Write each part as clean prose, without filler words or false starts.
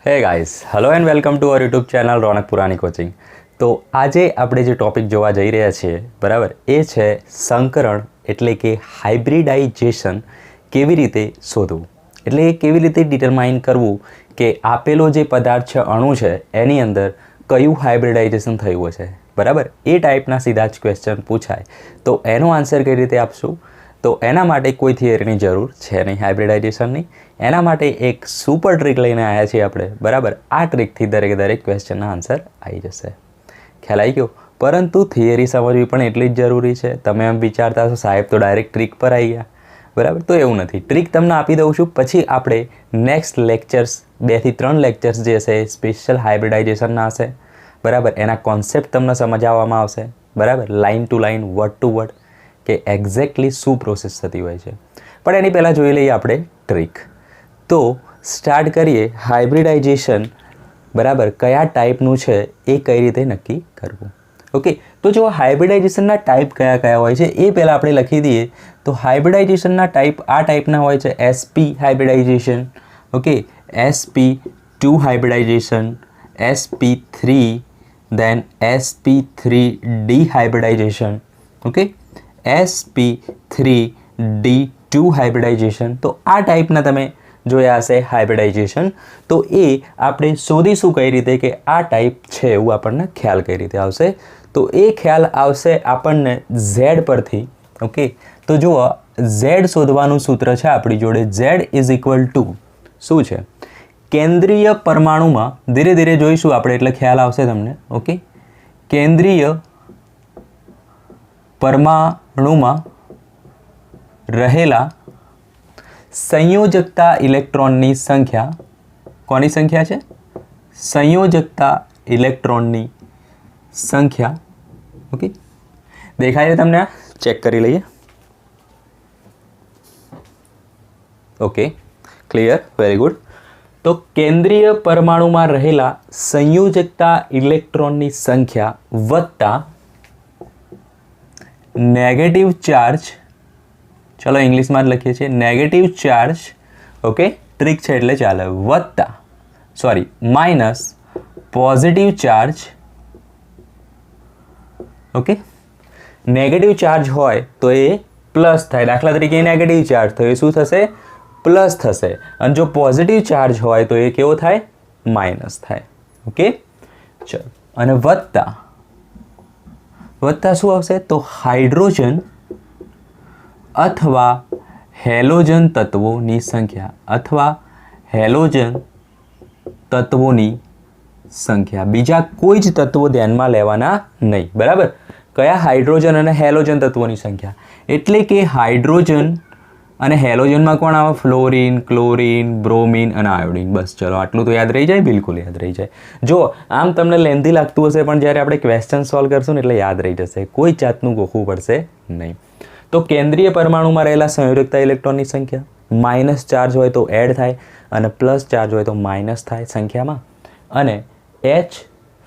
હે guys, hello and welcome to our YouTube channel Ronak Purani coaching. તો આજે આપણે જે ટૉપિક જોવા જઈ રહ્યા છીએ બરાબર, એ છે સંકરણ એટલે કે હાઇબ્રિડાઇઝેશન કેવી રીતે શોધવું, એટલે કેવી રીતે ડિટરમાઇન કરવું કે આપેલો જે પદાર્થ છે, અણુ છે, એની અંદર કયું હાઇબ્રિડાઇઝેશન થયું હશે. બરાબર, એ ટાઈપના સીધા જ ક્વેશ્ચન પૂછાય તો એનો આન્સર કઈ રીતે આપશું? તો એના માટે કોઈ થિયરીની જરૂર છે નહીં હાઇબ્રિડાઇઝેશનની. એના માટે એક સુપર ટ્રીક લઈને આવ્યા છીએ આપણે. બરાબર, આ ટ્રીકથી દરેક ક્વેશ્ચનના આન્સર આવી જશે. ખ્યાલ આવી ગયો? પરંતુ થિયરી સમજવી પણ એટલી જ જરૂરી છે. તમે એમ વિચારતા હશો સાહેબ તો ડાયરેક્ટ ટ્રીક પર આવી ગયા. બરાબર, તો એવું નથી. ટ્રીક તમને આપી દઉં છું, પછી આપણે નેક્સ્ટ લેક્ચર્સ 2 થી 3 લેક્ચર્સ જે છે સ્પેશિયલ હાઇબ્રિડાઇઝેશનના હશે. બરાબર, એના કોન્સેપ્ટ તમને સમજાવવામાં આવશે. બરાબર, line to line, word to word, કે એક્ઝેક્ટલી શું પ્રોસેસ થતી હોય છે. પણ એની પહેલાં જોઈ લઈએ આપણે ટ્રીક. તો સ્ટાર્ટ કરીએ. હાઇબ્રિડાઇઝેશન બરાબર કયા ટાઈપનું છે એ કઈ રીતે નક્કી કરવું. ઓકે, તો જો હાઇબ્રિડાઇઝેશનના ટાઈપ કયા કયા હોય છે એ પહેલાં આપણે લખી દઈએ. તો હાઇબ્રિડાઇઝેશનના ટાઈપ આ ટાઈપના હોય છે: sp hybridisation, okay, sp2 hybridisation, sp3, દેન sp3d hybridisation, okay, sp3d2 hybridisation. તો આ ટાઈપના તમે જોયા હશે હાઇબ્રિડાઇઝેશન. તો એ આપણે શોધીશું કઈ રીતે કે આ ટાઈપ છે એવું આપણને ખ્યાલ કઈ રીતે આવશે. તો એ ખ્યાલ આવશે આપણને ઝેડ પરથી. ઓકે, તો જુઓ, ઝેડ શોધવાનું સૂત્ર છે આપણી જોડે. ઝેડ ઇઝ ઇક્વલ ટુ શું છે? કેન્દ્રીય પરમાણુમાં, ધીરે ધીરે જોઈશું આપણે એટલે ખ્યાલ આવશે તમને. ઓકે, કેન્દ્રીય પરમાણુમાં રહેલા સંયોજકતા ઇલેક્ટ્રોનની સંખ્યા. કોની સંખ્યા છે? સંયોજકતા ઇલેક્ટ્રોનની સંખ્યા. ઓકે, દેખાય છે તમને? ચેક કરી લઈએ. Okay, clear, very good. તો કેન્દ્રીય પરમાણુમાં રહેલા સંયોજકતા ઇલેક્ટ્રોનની સંખ્યા વત્તા નેગેટિવ ચાર્જ, ચલો ઇંગ્લિશમાં જ લખીએ છીએ, નેગેટિવ ચાર્જ. ઓકે, ટ્રીક છે એટલે ચાલે. વત્તા minus positive charge. Okay, negative charge હોય તો એ પ્લસ થાય. દાખલા તરીકે નેગેટિવ ચાર્જ તો એ શું થશે? પ્લસ થશે. અને જો પોઝિટિવ ચાર્જ હોય તો એ કેવો થાય? માઇનસ થાય. ઓકે, ચલો, અને વત્તા શું આવશે? તો હાઇડ્રોજન અથવા હેલોજન તત્વોની સંખ્યા, અથવા હેલોજન તત્વોની સંખ્યા. બીજા કોઈ જ તત્વો ધ્યાનમાં લેવાના નહીં. બરાબર, કયા? હાઇડ્રોજન અને હેલોજન તત્વોની સંખ્યા. એટલે કે હાઇડ્રોજન અને હેલોજનમાં કોણ આવે? ફ્લોરિન, ક્લોરિન, બ્રોમિન અને આયોડિન. બસ, ચલો આટલું તો યાદ રહી જાય, બિલકુલ યાદ રહી જાય. જો આમ તમને લેન્ધી લાગતું હશે પણ જ્યારે આપણે ક્વેશ્ચન સોલ્વ કરશું ને એટલે યાદ રહી જશે. કોઈ જાતનું ગોખવું પડશે નહીં. તો કેન્દ્રીય પરમાણુમાં રહેલા સંયોજકતા ઇલેક્ટ્રોનની સંખ્યા, માઇનસ ચાર્જ હોય તો એડ થાય અને પ્લસ ચાર્જ હોય તો માઇનસ થાય સંખ્યામાં. અને H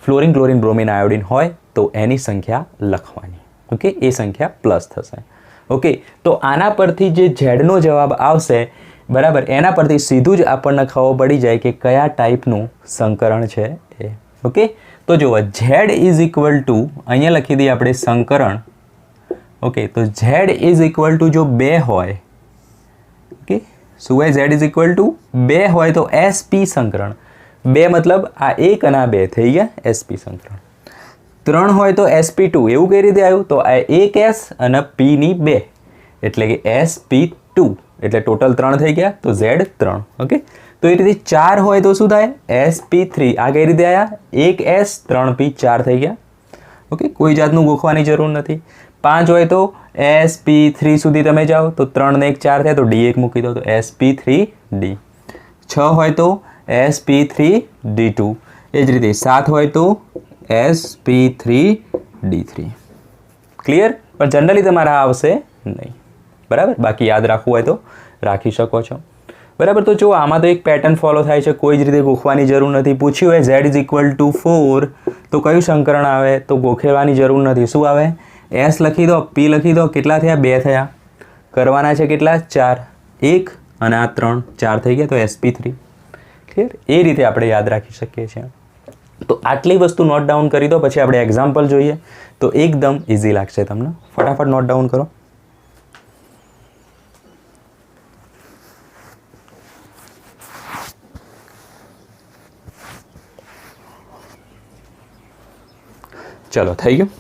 fluorine, chlorine, bromine, iodine હોય તો એની સંખ્યા લખવાની. ઓકે, એ સંખ્યા પ્લસ થશે. ઓકે, તો આના પરથી જે ઝેડનો જવાબ આવશે, બરાબર, એના પરથી સીધું જ આપણને ખબર પડી જાય કે કયા ટાઈપનું સંકરણ છે એ. ઓકે, તો જુઓ, ઝેડ ઇઝ ઇક્વલ ટુ, અહીંયા લખી દઈએ આપણે સંકરણ. ઓકે, તો ઝેડ ઇઝ ઇક્વલ ટુ જો 2 હોય, ઓકે, શું હોય? ઝેડ ઇઝ ઇક્વલ ટુ 2 હોય તો sp સંકરણ. 2 મતલબ આ 1 અને આ 2 થઈ ગયા sp સંકરણ. 3 હોય તો sp2. એવું કઈ રીતે આવ્યું? તો આ 1s અને p ની 2 એટલે કે sp2, એટલે ટોટલ 3 થઈ ગયા, તો z3. ઓકે, તો એ રીતે 4 હોય તો શું થાય? sp3. આ કઈ રીતે આવ્યા? 1s 3p 4 થઈ ગયા. ઓકે, કોઈ જાતનું ગોખવાની જરૂર નથી. 5 હોય તો sp3 સુધી તમે જાઓ તો 3 ને 1 4 થાય તો d1 મૂકી દો તો sp3d. 6 હોય તો sp3d2. એ જ રીતે 7 હોય તો sp3d3. ક્લિયર? પણ જનરલી તમારા આવશે નહીં. બરાબર, બાકી યાદ રાખવું હોય તો રાખી શકો છો. બરાબર, તો જો આમાં તો એક પેટર્ન ફોલો થાય છે, કોઈ જ રીતે ગોખવાની જરૂર નથી. પૂછ્યું હોય z ઇઝ ઇક્વલ ટુ 4 તો કયું સંકરણ આવે? તો ગોખવાની જરૂર નથી. શું આવે? S લખી દો, P લખી દો. કેટલા થયા? 2 થયા. કરવાના છે કેટલા? 4. 1 અને આ 3, 4 થઈ ગયા તો sp3. ક્લિયર? એ રીતે આપણે યાદ રાખી શકીએ છીએ. તો આટલી વસ્તુ નોટ ડાઉન કરી દો, પછી આપણે એક્ઝામ્પલ જોઈએ તો એકદમ ઇઝી લાગશે તમને. ફટાફટ નોટ ડાઉન કરો. ચલો થઈ ગયું,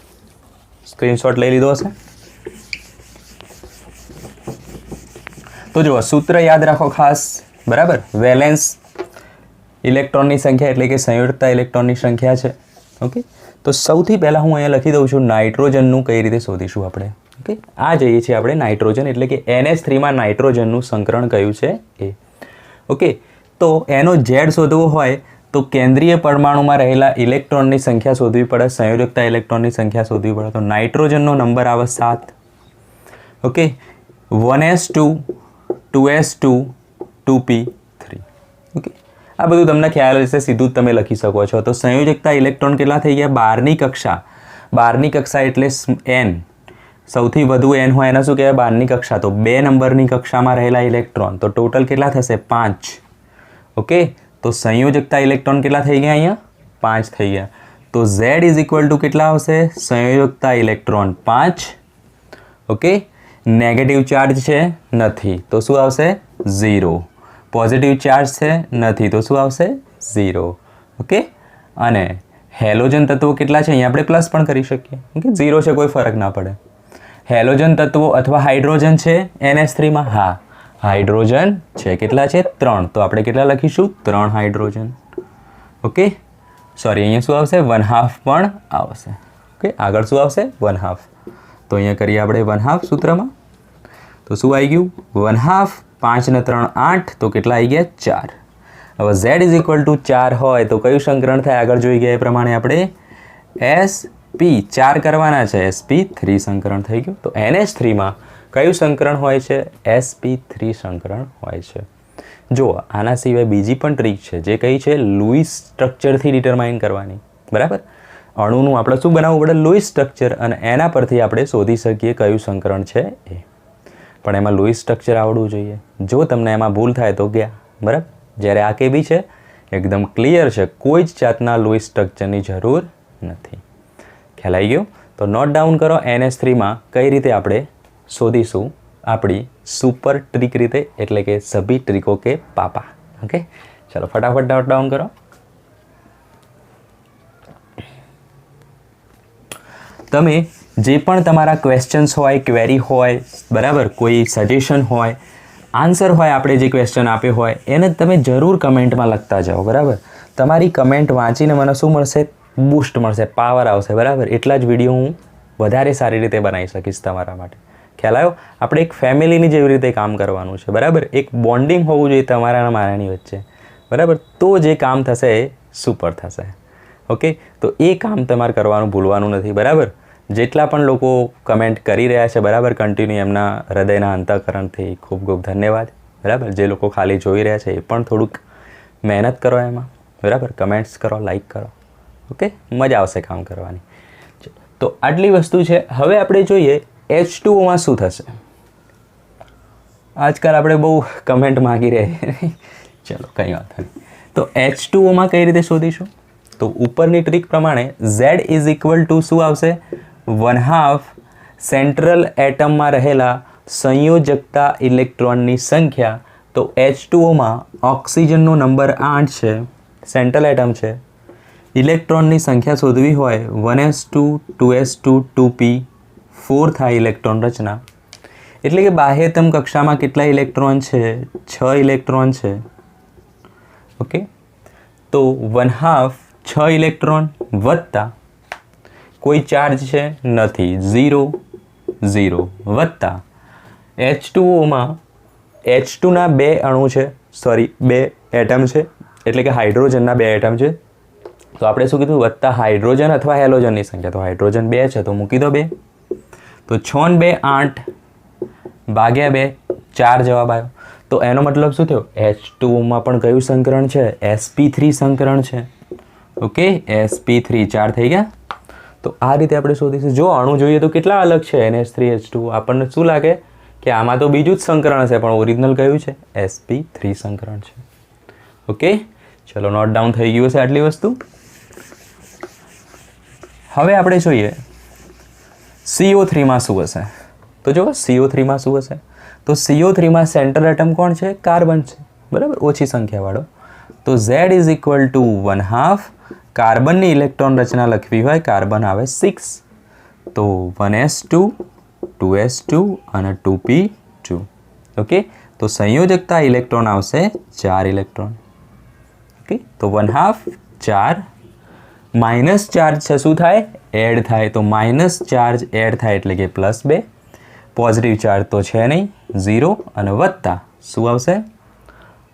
સ્ક્રીનશોટ લઈ લીધો હશે. તો જુઓ સૂત્ર યાદ રાખો ખાસ, બરાબર. વેલેન્સ ઇલેક્ટ્રોનની સંખ્યા એટલે કે સંયુક્તતા ઇલેક્ટ્રોનની સંખ્યા છે. ઓકે, તો સૌથી પહેલાં હું અહીંયા લખી દઉં છું નાઇટ્રોજનનું કઈ રીતે શોધીશું આપણે. ઓકે, આ જઈએ છીએ આપણે નાઇટ્રોજન એટલે કે NH3માં નાઇટ્રોજનનું સંકરણ કયું છે એ. ઓકે, તો એનો ઝેડ શોધવો હોય તો કેન્દ્રીય પરમાણુમાં રહેલા ઇલેક્ટ્રોનની સંખ્યા શોધવી પડે, સંયોજકતા ઇલેક્ટ્રોનની સંખ્યા શોધવી પડે. તો નાઇટ્રોજનનો નંબર આવે 7. Okay, 1s2 2s2 2p3. Okay, આ બધું તમને ખ્યાલ હશે, સીધું જ તમે લખી શકો છો. તો સંયોજકતા ઇલેક્ટ્રોન કેટલા થઈ ગયા? 12ની કક્ષા. 12ની કક્ષા એટલે n, સૌથી વધુ n હોય એને શું કહેવાય? 12ની કક્ષા. તો 2 નંબરની કક્ષામાં રહેલા ઇલેક્ટ્રોન, તો ટોટલ કેટલા થશે? 5. ઓકે, તો સંયોજકતા ઇલેક્ટ્રોન કેટલા થઈ ગયા? અહીંયા 5 થઈ ગયા. તો Z ઇઝ ઇક્વલ ટુ કેટલા આવશે? સંયોજકતા ઇલેક્ટ્રોન 5. ઓકે, નેગેટિવ ચાર્જ છે? નથી, તો શું આવશે? 0. પોઝિટિવ ચાર્જ છે? નથી, તો શું આવશે? 0. ઓકે, અને હેલોજન તત્વો કેટલા છે? અહીંયા આપણે પ્લસ પણ કરી શકીએ. ઓકે, 0 છે કોઈ ફરક ના પડે. હેલોજન તત્વો અથવા હાઇડ્રોજન છે NH3માં? હા, હાઇડ્રોજન છે. કેટલા છે? 3. તો આપણે કેટલા લખીશું? 3 હાઇડ્રોજન. ઓકે, સોરી, અહીંયા શું આવશે? 1/2 પણ આવશે. ઓકે, આગળ શું આવશે? 1/2. તો અહીંયા કરીએ આપણે 1/2 સૂત્રમાં. તો શું આવી ગયું? 1/2. 5 ને 3 8, તો કેટલા આવી ગયા? 4. હવે Z ઇઝ ઇક્વલ ટુ 4 હોય તો કયું સંકરણ થાય? આગળ જોઈ ગયા એ પ્રમાણે આપણે sp 4 કરવાના છે, sp3 સંકરણ થઈ ગયું. તો NH3માં કયું સંકરણ હોય છે? sp3 સંકરણ હોય છે. જો આના સિવાય બીજી પણ ટ્રીક છે, જે કઈ છે? લુઈસ સ્ટ્રક્ચરથી ડિટરમાઇન કરવાની. બરાબર, અણુનું આપણે શું બનાવવું પડે? લુઈસ સ્ટ્રક્ચર, અને એના પરથી આપણે શોધી શકીએ કયું સંકરણ છે એ. પણ એમાં લુઈસ સ્ટ્રક્ચર આવડવું જોઈએ. જો તમને એમાં ભૂલ થાય તો ગયા. બરાબર, જ્યારે આ કેવી છે? એકદમ ક્લિયર છે, કોઈ જ જાતના લુઈસ સ્ટ્રક્ચરની જરૂર નથી. ખ્યાલ આવી ગયો? તો નોટ ડાઉન કરો NH3માં કઈ રીતે આપણે શોધીશું આપણી સુપર ટ્રીક રીતે, એટલે કે સભી ટ્રીકો કે પાપા. ઓકે, ચલો ફટાફટ નોટ ડાઉન કરો. તમે જે પણ તમારા ક્વેશ્ચન્સ હોય, ક્વેરી હોય, બરાબર, કોઈ સજેશન હોય, આન્સર હોય, આપણે જે ક્વેશ્ચન આપ્યો હોય એને તમે જરૂર કમેન્ટમાં લખતા જાઓ. બરાબર, તમારી કમેન્ટ વાંચીને મને શું મળશે? બૂસ્ટ મળશે, પાવર આવશે. બરાબર, એટલા જ વિડીયો હું વધારે સારી રીતે બનાવી શકીશ તમારા માટે. ખ્યાલ આવ્યો? આપણે એક ફેમિલીની જેવી રીતે કામ કરવાનું છે. બરાબર, એક બોન્ડિંગ હોવું જોઈએ તમારા અને મારાની વચ્ચે. બરાબર, તો જે કામ થશે એ સુપર થશે. ઓકે, તો એ કામ તમારે કરવાનું ભૂલવાનું નથી. બરાબર, જેટલા પણ લોકો કમેન્ટ કરી રહ્યા છે, બરાબર, કન્ટિન્યુ, એમના હૃદયના અંતઃકરણથી ખૂબ ખૂબ ધન્યવાદ. બરાબર, જે લોકો ખાલી જોઈ રહ્યા છે એ પણ થોડુંક મહેનત કરો એમાં. બરાબર, કમેન્ટ્સ કરો, લાઈક કરો. ઓકે, મજા આવશે કામ કરવાની. તો આટલી વસ્તુ છે. હવે આપણે જોઈએ H2Oમાં શું થશે. આજકાલ આપણે બહુ કમેન્ટ માગી રહ્યા. ચલો કંઈ વાત નહીં. તો H2Oમાં કઈ રીતે શોધીશું? તો ઉપરની ટ્રીક પ્રમાણે Z ઇઝ ઇક્વલ ટુ શું આવશે? 1/2 સેન્ટ્રલ એટમમાં રહેલા સંયોજકતા ઇલેક્ટ્રોનની સંખ્યા. તો H2Oમાં ઓક્સિજનનો નંબર 8 છે, સેન્ટ્રલ એટમ છે. ઇલેક્ટ્રોનની સંખ્યા શોધવી હોય 1s2 2s2 2p4 થાય ઇલેક્ટ્રોન રચના. એટલે કે બાહ્યતમ કક્ષામાં કેટલા ઇલેક્ટ્રોન છે? 6 ઇલેક્ટ્રોન છે. ઓકે, તો 1/2 6 ઇલેક્ટ્રોન વત્તા કોઈ ચાર્જ છે? નથી, 0 0 વત્તા H2Oમાં H2ના 2 અણુ છે, સોરી 2 એટમ છે, એટલે કે હાઇડ્રોજનના 2 એટમ છે. તો આપણે શું કીધું? વત્તા હાઇડ્રોજન અથવા હેલોજનની સંખ્યા. તો હાઇડ્રોજન 2 છે તો મૂકી દો 2. તો 6 ને 2 8 ભાગ્યા 2 4 જવાબ આવ્યો. તો એનો મતલબ શું થયો? H2Oમાં પણ કયું સંકરણ છે? sp3 સંકરણ છે. ઓકે, sp3 4 થઈ ગયા. તો આ રીતે આપણે શોધીશું. જો અણુ જોઈએ તો કેટલા અલગ છે NH3 H2O? આપણને શું લાગે કે આમાં તો બીજું જ સંકરણ હશે, પણ ઓરિજિનલ કયું છે? sp3 સંકરણ છે. ઓકે, ચલો નોટ ડાઉન થઈ ગયું છે આટલી વસ્તુ. હવે આપણે જોઈએ CO3 માં શું હશે. તો જો CO3 માં શું હશે, તો CO3 માં સેન્ટ્રલ એટમ કોણ છે, કાર્બન છે, બરાબર, ઓછી સંખ્યાવાળો. તો Z ઇઝ ઇક્વલ ટુ 1/2. કાર્બનની ઇલેક્ટ્રોન રચના લખવી હોય, કાર્બન આવે 6, તો 1s2 2s2 અને 2p2. ઓકે, તો સંયોજકતા ઇલેક્ટ્રોન આવશે 4 ઇલેક્ટ્રોન. ઓકે, તો 1/2 4 માઇનસ ચાર્જ છે, શું થાય, એડ થાય. તો માઇનસ ચાર્જ એડ થાય એટલે કે +2. પોઝિટિવ ચાર્જ તો છે નહીં, 0, અને વત્તા શું આવશે,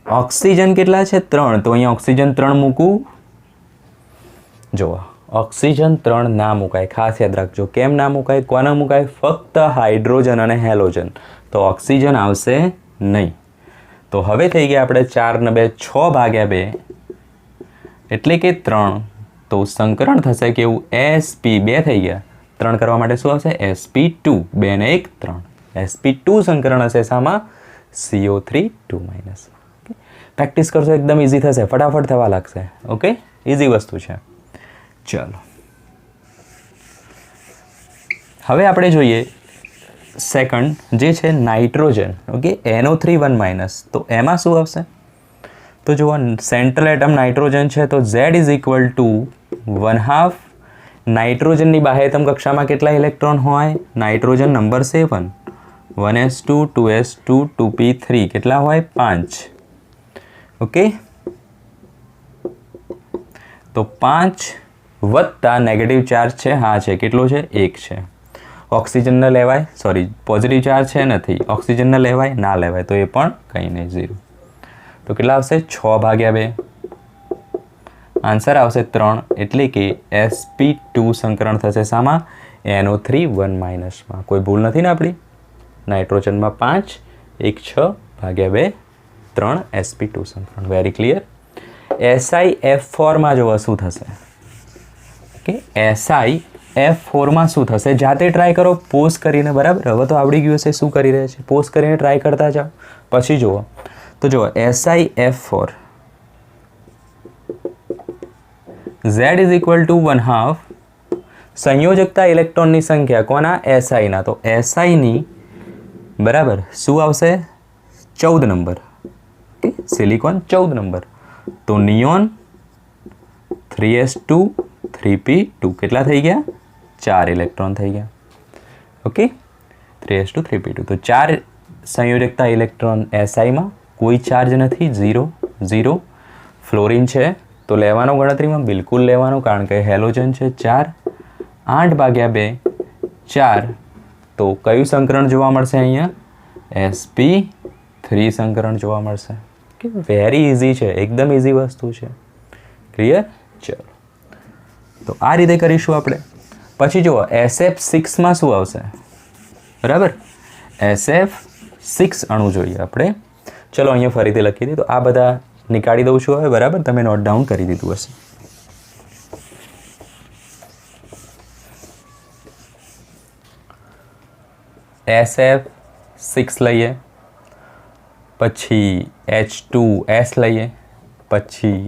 ઓક્સિજન કેટલા છે, 3. તો અહીંયા ઓક્સિજન 3 મૂકવું. જુઓ, ઓક્સિજન 3 ના મુકાય, ખાસ યાદ રાખજો. કેમ ના મુકાય, કોને મુકાય, ફક્ત હાઇડ્રોજન અને હેલોજન. તો ઓક્સિજન આવશે નહીં. તો હવે થઈ ગયા આપણે 4 ને 2 6 ભાગ્યા 2 એટલે કે 3. તો સંકરણ થશે કેવું, sp2 થઈ ગયા. 3 કરવા માટે શું આવશે, sp2. 2 ને 1 3. sp2 સંકરણ હશે શામાં, CO3 2-. પ્રેક્ટિસ કરશો એકદમ ઇઝી થશે, ફટાફટ થવા લાગશે. ઓકે, ઇઝી વસ્તુ છે. ચાલો હવે આપણે જોઈએ સેકન્ડ જે છે નાઇટ્રોજન. Okay, NO3 1-. તો એમાં શું આવશે, તો જુઓ સેન્ટ્રલ એટમ નાઇટ્રોજન છે, તો Z ઇઝ ઇક્વલ ટુ 1/2. નાઇટ્રોજનની બાહ્યતમ કક્ષામાં કેટલા ઇલેક્ટ્રોન હોય, nitrogen number 7, 1s2 2s2 2p3 કેટલા હોય, 5. ઓકે, તો 5 વત્તા નેગેટિવ ચાર્જ છે, હા છે, કેટલો છે, 1 છે. ઓક્સિજન ન લેવાય, સોરી પોઝિટિવ ચાર્જ છે નથી, ઓક્સિજન ન લેવાય, ના લેવાય, તો એ પણ કંઈ નહીં, 0. તો કેટલા આવશે, 6 ભાગ્યા 2. આન્સર આવશે 3. એટલે કે sp2 સંકરણ થશે શામાં, NO3 1-. માં. કોઈ ભૂલ નથી ને આપણી, નાઇટ્રોજનમાં 5, 1 6 ભાગ્યા 2 3 sp2 સંકરણ. Very clear. SiF4 માં જોવા શું થશે, ઓકે, SiF4 માં શું થશે, જાતે ટ્રાય કરો પોઝ કરીને, બરાબર. હવે તો આવડી ગયું હશે શું કરી રહ્યા છે, પોઝ કરીને ટ્રાય કરતા જાઓ, પછી જુઓ. તો જુઓ SiF4 Z is equal to 1/2. સંયોજકતા ઇલેક્ટ્રોનની સંખ્યા કોના, Siના. તો Siની બરાબર શું આવશે, 14 નંબર. Okay, silicon 14 number. તો નિયોન 3s2 3p2 કેટલા થઈ ગયા, 4 ઇલેક્ટ્રોન થઈ ગયા. Okay, 3s2 3p2. તો 4 સંયોજકતા ઇલેક્ટ્રોન Siમાં, કોઈ ચાર્જ નથી, 0 0. ફ્લોરિન છે તો લેવાનો ગણતરીમાં, બિલકુલ લેવાનો, કારણ કે હેલોજન છે 4. 8 ભાગ્યા 2 4. તો કયું સંકરણ જોવા મળશે અહીંયા, sp3 સંકરણ જોવા મળશે. કે વેરી ઇઝી છે, એકદમ ઇઝી વસ્તુ છે. ક્લિયર. ચલો, તો આ રીતે કરીશું આપણે. પછી જુઓ SF6 માં શું આવશે, બરાબર, SF6 અણુ જોઈએ આપણે. ચલો અહીંયા ફરીથી લખી દઈએ. તો આ બધા નીકાળી દઉં છું હવે, બરાબર, તમે નોટ ડાઉન કરી દીધું હશે. SF6 લઈએ, પછી H2S લઈએ, પછી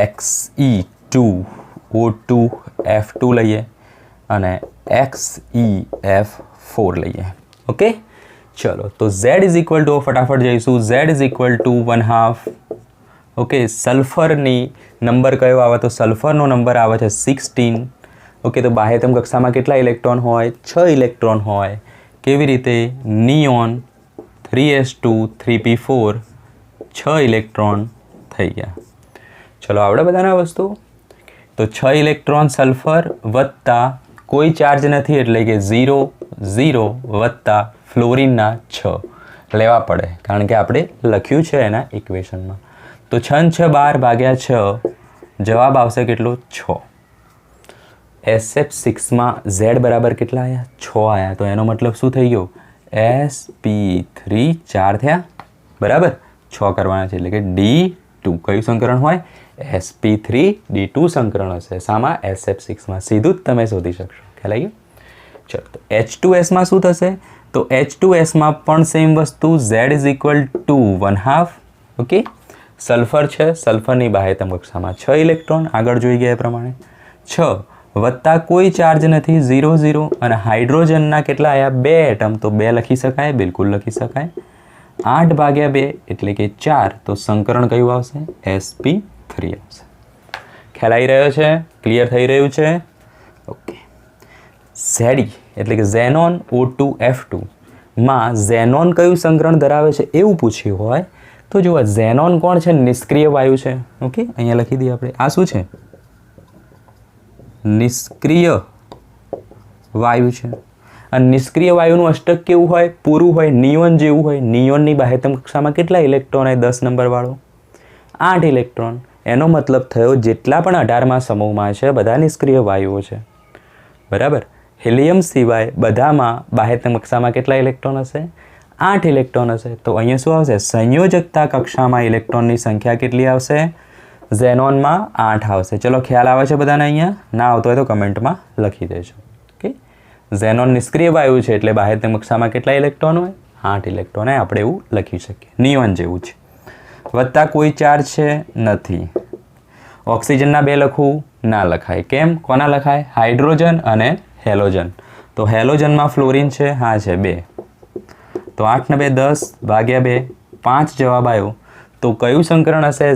Xe2O2F2 લઈએ અને XeF4 લઈએ. ઓકે, ચલો. તો Z ઇઝ ઇક્વલ ટુ, ફટાફટ જઈશું, Z is equal to 1/2. Okay, સલ્ફરની નંબર કયો આવે, તો સલ્ફરનો નંબર આવે છે 16. ઓકે, તો બાહ્યતમ કક્ષામાં કેટલા ઇલેક્ટ્રોન હોય, 6 ઇલેક્ટ્રોન હોય. કેવી રીતે, નિયોન 3s2 3p4 6 ઇલેક્ટ્રોન થઈ ગયા. ચલો આવડે બધાના વસ્તુ. તો 6 ઇલેક્ટ્રોન સલ્ફર વત્તા કોઈ ચાર્જ નથી એટલે કે 0 0 વત્તા ફ્લોરિનના 6 લેવા પડે, કારણ કે આપણે લખ્યું છે એના ઇક્વેશનમાં. તો 6 6 12 ભાગ્યા 6 જવાબ આવશે કેટલો, 6. SF6માં Z બરાબર કેટલા આવ્યા, 6 આવ્યા. તો એનો મતલબ શું થઈ ગયો, sp3 4 થયા, બરાબર. 6 કરવાના છે એટલે કે D2. કયું સંકરણ હોય, sp3 D2 સંકરણ હશે શામાં, SF6માં. સીધું જ તમે શોધી શકશો. ખ્યાલ આવી ગયો. ચલો, તો H2Sમાં શું થશે, તો H2Sમાં પણ સેમ વસ્તુ, Z is equal to 1/2. Okay, sulphur છે, સલ્ફરની બાહ્યતમ કક્ષામાં 6 ઇલેક્ટ્રોન, આગળ જોઈ ગયા એ પ્રમાણે 6 વત્તા કોઈ ચાર્જ નથી 0 0 અને હાઇડ્રોજનના કેટલા આવ્યા 2 એટમ, તો 2 લખી શકાય, બિલકુલ લખી શકાય. 8 ભાગ્યા 2 એટલે કે 4, તો સંકરણ કયું આવશે? sp3 આવશે. ખ્યાલ આવી રહ્યો છે? ક્લિયર થઈ રહ્યું છે? ઓકે. ઝેડી એટલે કે ઝેનોન O2F2 માં ઝેનોન કયું સંકરણ ધરાવે છે એવું પૂછ્યું હોય તો જુઓ, ઝેનોન કોણ છે? નિષ્ક્રિય વાયુ છે. ઓકે, અહીંયા લખી દઈએ આપણે. આ શું છે? નિષ્ક્રિય વાયુ છે. અને નિષ્ક્રિય વાયુનું અષ્ટક કેવું હોય? પૂરું હોય, નિયોન જેવું હોય. નિયોનની બાહ્યતમ કક્ષામાં કેટલા ઇલેક્ટ્રોન હોય? 10 નંબર વાળો 8 ઇલેક્ટ્રોન. એનો મતલબ થયો જેટલા પણ 18મા સમૂહમાં છે બધા નિષ્ક્રિય વાયુઓ છે. બરાબર. હિલિયમ સિવાય બધામાં બાહ્યતમ કક્ષામાં કેટલા ઇલેક્ટ્રોન હશે? 8 ઇલેક્ટ્રોન હશે. તો અહીંયા શું આવશે? સંયોજકતા કક્ષામાં ઇલેક્ટ્રોનની સંખ્યા કેટલી આવશે? ઝેનોનમાં 8 આવશે. ચલો, ખ્યાલ આવે છે બધાને? અહીંયા ના આવતો હોય તો કમેન્ટમાં લખી દેજો. ઓકે. ઝેનોન નિષ્ક્રિય વાયુ છે એટલે બાહ્યતમ કક્ષામાં કેટલા ઇલેક્ટ્રોન હોય? 8 ઇલેક્ટ્રોન. આપણે એવું લખી શકીએ. નિયોન જેવું છે. વત્તા કોઈ ચાર્જ છે? નથી. ઓક્સિજનના 2 લખવું? ના લખાય. કેમ? કોના લખાય? હાઇડ્રોજન અને હેલોજન. તો હેલોજનમાં ફ્લોરિન છે? હા છે, 2. તો 8 ને 2 10 ભાગ્યા 2 5 જવાબ આવ્યો. તો કયું સંકરણ હશે?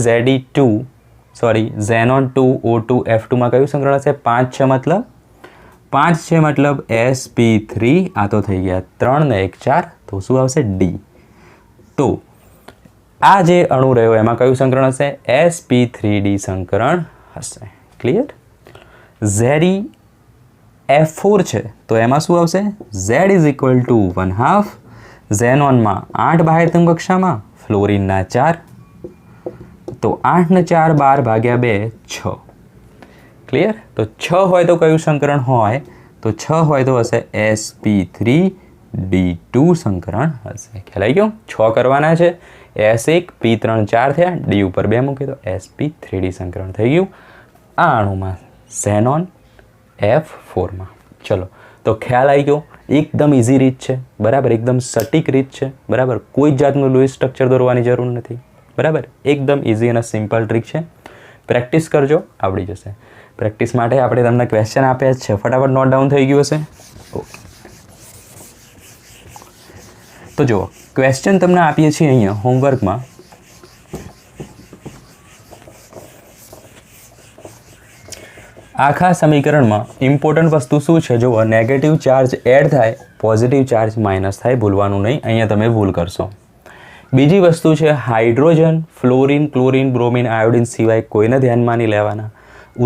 ઝેનોન 2O2F2 માં કયું સંકરણ હશે? 5 છે મતલબ 5 છે મતલબ sp3. આ તો થઈ ગયા 3 ને 1 4, તો શું આવશે? D. તો આ જે અણુ રહ્યો એમાં કયું સંકરણ હશે? sp3d સંકરણ હશે. ક્લિયર? ઝેડી F4 છે તો એમાં શું આવશે? Z is equal to 1/2. ઝેનોનમાં 8 બાહ્યતમ કક્ષામાં, ફ્લોરિનના 4, તો 8 ને 4 12 ભાગ્યા 2 6. ક્લિયર? તો 6 હોય તો કયું સંકરણ હોય? તો 6 હોય તો હશે sp3d2 સંકરણ હશે. ખ્યાલ આવી ગયો? 6 કરવાના છે. S1 P3 4 થયા, D ઉપર 2 મૂકી તો sp3d સંકરણ થઈ ગયું આ અણુમાં, ઝેનોન F4માં. ચલો, તો ખ્યાલ આવી ગયો? એકદમ ઇઝી રીત છે. બરાબર. એકદમ સટીક રીત છે. બરાબર. કોઈ જ જાતનું લૂઇસ સ્ટ્રક્ચર દોરવાની જરૂર નથી. બરાબર. એકદમ ઇઝી અને સિમ્પલ ટ્રીક છે. પ્રેક્ટિસ કરજો, આવડી જશે. પ્રેક્ટિસ માટે આપણે તમને ક્વેશ્ચન આપ્યા જ છે. ફટાફટ નોટ ડાઉન થઈ ગયું હશે? ઓકે. તો જુઓ, ક્વેશ્ચન તમને આપીએ છીએ અહીંયા હોમવર્કમાં. આખા સમીકરણમાં ઇમ્પોર્ટન્ટ વસ્તુ શું છે? જુઓ, નેગેટિવ ચાર્જ એડ થાય, પોઝિટિવ ચાર્જ માઇનસ થાય. ભૂલવાનું નહીં, અહીંયા તમે ભૂલ કરશો. બીજી વસ્તુ છે hydrogen, fluorine, chlorine, bromine, iodine સિવાય કોઈને ધ્યાનમાં નહીં લેવાના.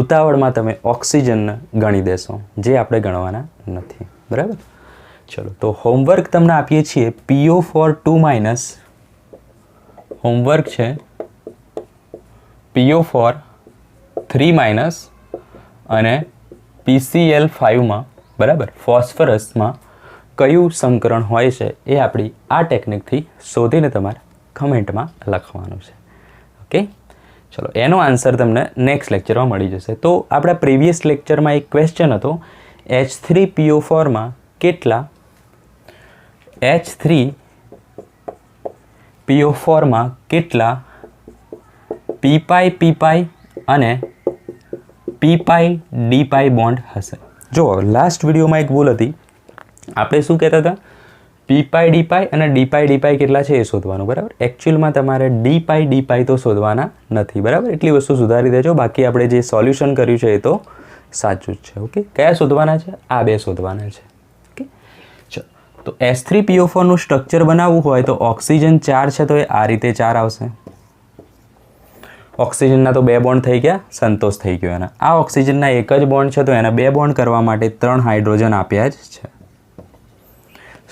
ઉતાવળમાં તમે ઓક્સિજનને ગણી દેશો, જે આપણે ગણવાના નથી. બરાબર. ચલો, તો હોમવર્ક તમને આપીએ છીએ PO4 2- હોમવર્ક છે PO4 3- અને PCl5માં, બરાબર, ફોસ્ફરસમાં કયું સંકરણ હોય છે એ આપણી આ ટેકનિકથી શોધીને તમારે કમેન્ટમાં લખવાનું છે. ઓકે. ચલો, એનો આન્સર તમને નેક્સ્ટ લેક્ચરમાં મળી જશે. તો આપણા પ્રીવિયસ લેક્ચરમાં એક ક્વેશ્ચન હતો, H3PO4માં કેટલા H3PO4માં કેટલા p-p અને p-d બોન્ડ હશે? જો, લાસ્ટ વિડીયોમાં એક ભૂલ હતી. આપણે શું કહેતા હતા? p-d અને d-d કેટલા છે એ શોધવાનું. બરાબર. એકચ્યુઅલમાં તમારે d-d તો શોધવાના નથી. બરાબર. એટલી વસ્તુ સુધારી દેજો. બાકી આપણે જે સોલ્યુશન કર્યું છે એ તો સાચું જ છે. ઓકે. કયા શોધવાના છે? આ 2 શોધવાના છે. ઓકે. ચલો, તો H3PO4નું સ્ટ્રક્ચર બનાવવું હોય તો ઓક્સિજન 4 છે તો એ આ રીતે 4 આવશે. ઓક્સિજનના તો 2 બોન્ડ થઈ ગયા, સંતોષ થઈ ગયો એના. આ ઓક્સિજનના એક જ બોન્ડ છે તો એના 2 બોન્ડ કરવા માટે 3 હાઇડ્રોજન આપ્યા જ છે.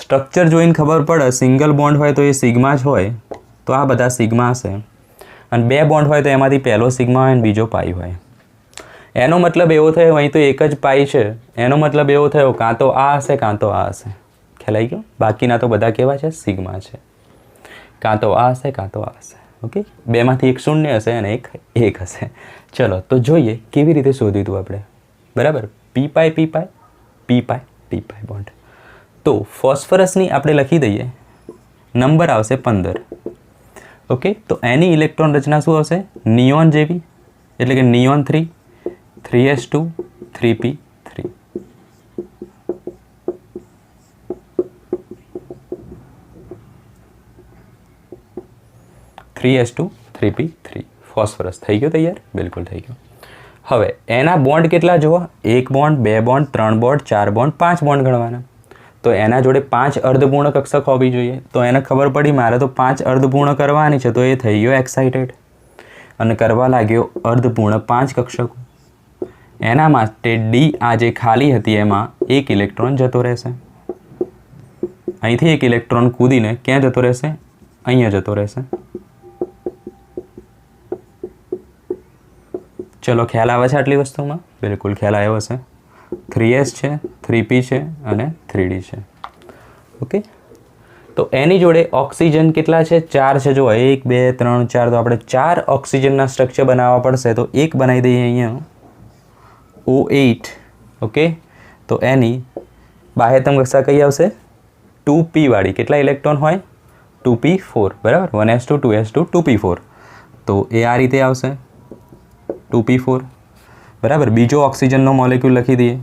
સ્ટ્રક્ચર જોઈને ખબર પડે, સિંગલ બોન્ડ હોય તો એ સિગ્મા જ હોય, તો આ બધા સિગ્મા હશે. અને 2 બોન્ડ હોય તો એમાંથી પહેલો સિગ્મા હોય અને બીજો પાઈ હોય. એનો મતલબ એવો થયો, અહીં તો એક જ પાઈ છે, એનો મતલબ એવો થયો કાં તો આ હશે કાં તો આ હશે. ખ્યાલ આવી ગયો? બાકીના તો બધા કેવા છે? સિગ્મા છે. કાં તો આ હશે કાં તો આ હશે. ઓકે. 2 માંથી એક શૂન્ય હશે અને એક હશે. ચલો, તો જોઈએ કેવી રીતે શોધ્યું હતું આપણે. બરાબર. p-p bond. તો ફોસ્ફરસની આપણે લખી દઈએ, નંબર આવશે 15. ઓકે, તો એની ઇલેક્ટ્રોન રચના શું હશે? નિયોન જેવી, એટલે કે neon 3 3s2 3p3 3s2 3p3 phosphorus થઈ ગયો તૈયાર? બિલકુલ થઈ ગયો. હવે એના બોન્ડ કેટલા જુઓ? 1 bond, 2 bond, 3 bond, 4 bond, 5 bond ગણવાના. તો એના જોડે 5 અર્ધપૂર્ણ કક્ષક હોવી જોઈએ. તો એને ખબર પડી મારે તો 5 અર્ધપૂર્ણ કરવાની છે, તો એ થઈ ગયો એક્સાઇટેડ અને કરવા લાગ્યો અર્ધપૂર્ણ 5 કક્ષકો. એના માટે ડી આ જે ખાલી હતી એમાં એક ઇલેક્ટ્રોન જતો રહેશે. અહીંથી એક ઇલેક્ટ્રોન કૂદીને ક્યાં જતો રહેશે? અહીંયા જતો રહેશે. ચલો, ખ્યાલ આવે છે આટલી વસ્તુમાં? બિલકુલ ખ્યાલ આવ્યો હશે. 3s છે, 3p છે અને 3d છે. ઓકે, તો એની જોડે ઓક્સિજન કેટલા છે? 4 છે. જો 1 2 3 4, તો આપણે 4 ઓક્સિજનના સ્ટ્રક્ચર બનાવવા પડશે. તો એક બનાવી દઈએ અહીંયા O8. ઓકે, તો એની બાહ્યતમ કક્ષા કઈ આવશે? 2p વાળી. કેટલા ઇલેક્ટ્રોન હોય? 2p4. બરાબર, 1s2 2s2 2p4. તો એ આ રીતે આવશે 2p4. બરાબર. બીજો ઓક્સિજનનો મોલેક્યુલ લખી દઈએ,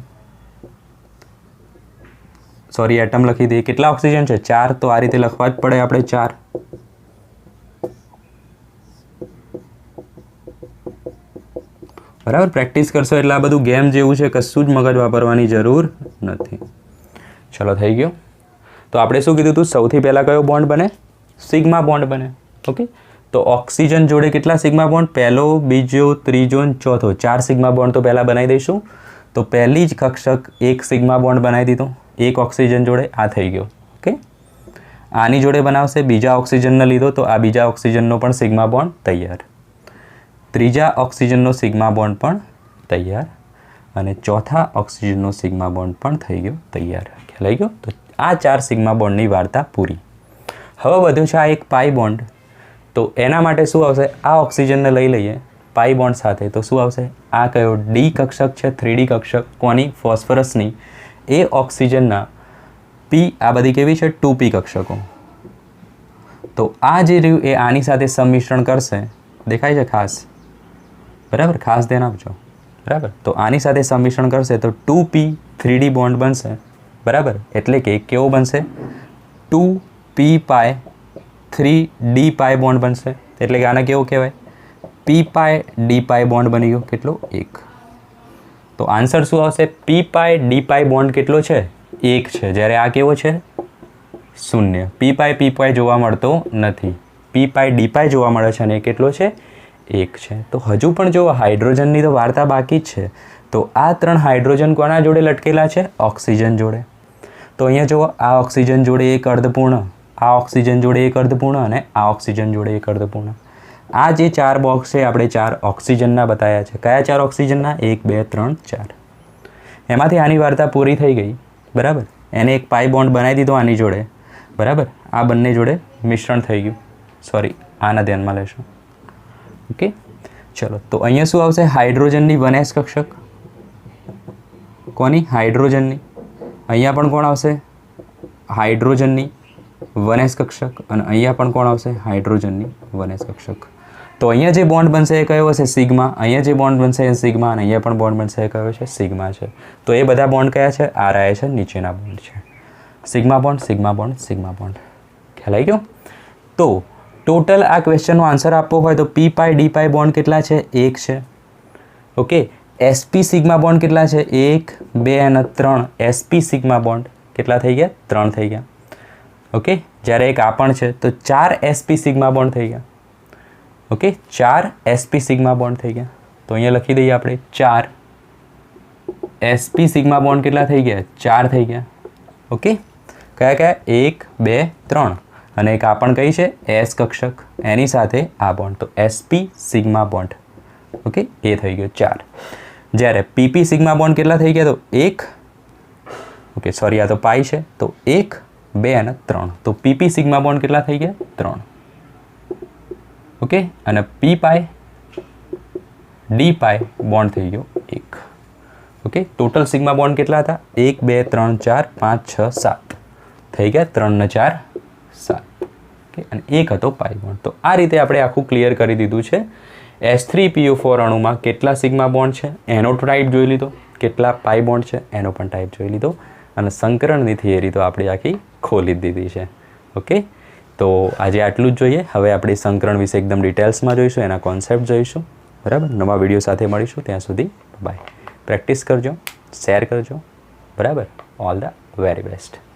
સોરી એટમ લખી દઈએ. કેટલા ઓક્સિજન છે? 4. તો આ રીતે લખવા જ પડે આપણે 4. બરાબર. પ્રેક્ટિસ કરશો એટલે આ બધું ગેમ જેવું છે, કશું જ મગજ વાપરવાની જરૂર નથી. ચલો, થઈ ગયો. તો આપણે શું કીધું હતું? સૌથી પહેલાં કયો બોન્ડ બને? સિગ્મા બોન્ડ બને. ઓકે, તો ઓક્સિજન જોડે કેટલા સિગ્મા બોન્ડ? પહેલો, બીજો, ત્રીજો અને ચોથો. 4 સિગ્મા બોન્ડ તો પહેલાં બનાવી દઈશું. તો પહેલી જ કક્ષક એક સિગ્મા બોન્ડ બનાવી દીધો એક ઓક્સિજન જોડે. આ થઈ ગયો. ઓકે, આની જોડે બનાવશે, બીજા ઓક્સિજનને લીધો તો આ બીજા ઓક્સિજનનો પણ સિગ્મા બોન્ડ તૈયાર. ત્રીજા ઓક્સિજનનો સિગ્મા બોન્ડ પણ તૈયાર અને ચોથા ઓક્સિજનનો સિગ્મા બોન્ડ પણ થઈ ગયો તૈયાર. ખ્યાલ આવી ગયો? તો આ 4 સિગ્મા બોન્ડની વાર્તા પૂરી. હવે વધ્યું છે આ એક પાઈ બોન્ડ. તો એના માટે શું આવશે? આ ઓક્સિજનને લઈ લઈએ પાઈ બોન્ડ સાથે, તો શું આવશે? આ કયો? ડી કક્ષક છે, 3D કક્ષક. કોની? ફોસ્ફરસની. એ ઓક્સિજનના પી, આ બધી કેવી છે? 2p કક્ષકો. તો આ જે રહ્યું એ આની સાથે સંમિશ્રણ કરશે. દેખાય છે ખાસ? બરાબર, ખાસ ધ્યાન આપજો. બરાબર, તો આની સાથે સંમિશ્રણ કરશે તો 2p 3D બોન્ડ બનશે. બરાબર, એટલે કે કેવો બનશે? 2p પાય 3d પાય બોન્ડ બનશે. એટલે કે આને કેવું કહેવાય? p પાય d પાય બોન્ડ બની ગયો. કેટલો? 1. તો આન્સર શું આવશે? p પાય d પાય બોન્ડ કેટલો છે? 1 છે. જ્યારે આ કેવો છે? 0. p પાય જોવા મળતો નથી. p પાય d પાય જોવા મળે છે અને એ કેટલો છે? 1 છે. તો હજુ પણ જો હાઇડ્રોજનની તો વાર્તા બાકી જ છે. તો આ 3 હાઇડ્રોજન કોના જોડે લટકેલા છે? ઓક્સિજન જોડે. તો અહીંયા જુઓ, આ ઓક્સિજન જોડે એક અર્ધપૂર્ણ, આ ઓક્સિજન જોડે એક અર્ધપૂર્ણ અને આ ઓક્સિજન જોડે એક અર્ધપૂર્ણ. આ જે 4 બોક્સ છે આપણે 4 ઓક્સિજનના બતાવ્યા છે. કયા 4 ઓક્સિજનના? 1 2 3 4. એમાંથી આની વાર્તા પૂરી થઈ ગઈ. બરાબર, એને એક પાઈ બોન્ડ બનાવી દીધો આની જોડે. બરાબર, આ બંને જોડે મિશ્રણ થઈ ગયું. સોરી, આના ધ્યાનમાં લેશો. ઓકે, ચલો. તો અહીંયા શું આવશે? હાઇડ્રોજનની 1s કક્ષક. કોની? હાઇડ્રોજનની. અહીંયા પણ કોણ આવશે? હાઇડ્રોજનની 1s કક્ષક. અને અહીંયા પણ કોણ આવશે? હાઇડ્રોજનની 1s કક્ષક. તો અહીંયા જે બોન્ડ બનશે એ કયો હશે? સિગ્મા. અહીંયા જે બોન્ડ બનશે એ સિગ્મા અને અહીંયા પણ બોન્ડ બનશે એ કયો છે? સિગ્મા છે. તો એ બધા બોન્ડ કયા છે? આ રહ્યા છે નીચેના બોન્ડ છે. Sigma bond, sigma bond, sigma bond. ખ્યાલ આવી ગયો? તો ટોટલ આ ક્વેશ્ચનનો આન્સર આપવો હોય તો p પાય d પાય બોન્ડ કેટલા છે? 1 છે. ઓકે, sp સિગ્મા બોન્ડ કેટલા છે? 1 2 અને 3. sp સિગ્મા બોન્ડ કેટલા થઈ ગયા? 3 થઈ ગયા. ઓકે, જ્યારે એક આ પણ છે તો 4 sp સિગ્મા બોન્ડ થઈ ગયા. ઓકે, 4 sp સિગ્મા બોન્ડ થઈ ગયા. તો અહીંયા લખી દઈએ આપણે 4 sp સિગ્મા બોન્ડ કેટલા થઈ ગયા? 4 થઈ ગયા. ઓકે, કયા કયા? 1 2 3 અને એક આ પણ કઈ છે? s કક્ષક. એની સાથે આ બોન્ડ, તો sp સિગ્મા બોન્ડ. ઓકે, એ થઈ ગયો 4. જ્યારે pp સિગ્મા બોન્ડ કેટલા થઈ ગયા? તો 1. ઓકે, સોરી, આ તો પાઈ છે. તો 1 2 અને 3. તો pp સિગ્મા બોન્ડ કેટલા થઈ ગયા? 3. ઓકે, અને p પાય d પાય બોન્ડ થઈ ગયો 1. ઓકે, ટોટલ સિગ્મા બોન્ડ કેટલા હતા? 1 2 3 4 5 6 7 થઈ ગયા. 3 ને 4 7. ઓકે, અને એક હતો પાઈ બોન્ડ. તો આ રીતે આપણે આખું ક્લિયર કરી દીધું છે. H3PO4 અણુમાં કેટલા સિગ્મા બોન્ડ છે એનો ટાઈપ જોઈ લીધો, કેટલા પાઈ બોન્ડ છે એનો પણ ટાઈપ જોઈ લીધો, અને સંકરણની થિયરી તો આપણે આખી ખોલી જ દીધી છે. ઓકે, તો આજે આટલું જ જોઈએ. હવે આપણે સંકરણ વિશે એકદમ ડિટેલ્સમાં જોઈશું, એના કોન્સેપ્ટ જોઈશું. બરાબર, નવા વિડીયો સાથે મળીશું. ત્યાં સુધી બાય. પ્રેક્ટિસ કરજો, શેર કરજો. બરાબર, ઓલ ધ વેરી બેસ્ટ.